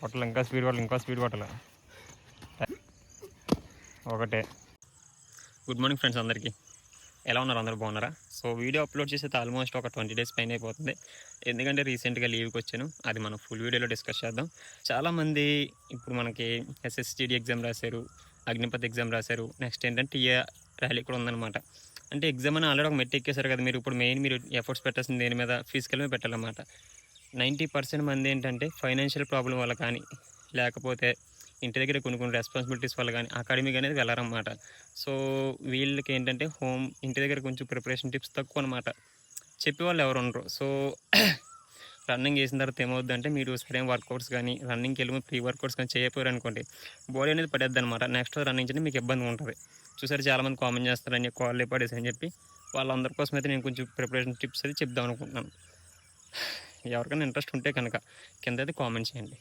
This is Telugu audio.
కొట్టాలి, ఇంకా స్పీడ్ కొట్టాలి, ఇంకో స్పీడ్ కొట్టాలి. ఒకటే. గుడ్ మార్నింగ్ ఫ్రెండ్స్, అందరికీ ఎలా ఉన్నారు? అందరూ బాగున్నారా? సో వీడియో అప్లోడ్ చేసేది ఆల్మోస్ట్ ఒక 20 days పైన అయిపోతుంది. ఎందుకంటే రీసెంట్గా లీవ్కి వచ్చాను. అది మనం ఫుల్ వీడియోలో డిస్కస్ చేద్దాం. చాలామంది ఇప్పుడు మనకి ఎస్ఎస్సిడి ఎగ్జామ్ రాశారు, అగ్నిపథ్ ఎగ్జామ్ రాశారు, నెక్స్ట్ ఏంటంటే టీఏ ర్యాలీ కూడా ఉందన్నమాట. అంటే ఎగ్జామ్ అని ఆల్రెడీ ఒక మెట్ ఎక్కేశారు కదా. మీరు ఇప్పుడు మీరు ఎఫర్ట్స్ పెట్టాల్సింది దేని మీద? ఫిజికల్ మీద పెట్టాలన్నమాట. 90% మంది ఏంటంటే ఫైనాన్షియల్ ప్రాబ్లం వల్ల కానీ, లేకపోతే ఇంటి దగ్గర కొన్ని రెస్పాన్సిబిలిటీస్ వల్ల కానీ అకాడమిక్ అనేది వెళ్ళారన్నమాట. సో వీళ్ళకి ఏంటంటే ఇంటి దగ్గర కొంచెం ప్రిపరేషన్ టిప్స్ తక్కువ అనమాట. చెప్పేవాళ్ళు ఎవరు ఉండరు. సో రన్నింగ్ చేసిన తర్వాత ఏమవుద్దంటే, మీరు సరైన వర్కౌట్స్ కానీ, రన్నింగ్కి వెళ్ళి ప్రీ వర్కౌట్స్ కానీ చేయకపోయారు అనుకోండి, బాడీ అనేది పడేద్ది అనమాట. నెక్స్ట్ రన్నింగ్ చేయడం మీకు ఇబ్బంది ఉంటుంది. చూసారు, చాలామంది కామెంట్ చేస్తారని కాళ్ళే పడేసి అని చెప్పి. వాళ్ళందరి కోసం అయితే నేను కొంచెం ప్రిపరేషన్ టిప్స్ అయితే చెప్దాం అనుకుంటున్నాను. ఎవరికైనా ఇంట్రెస్ట్ ఉంటే కనుక కింద అయితే కామెంట్ చేయండి.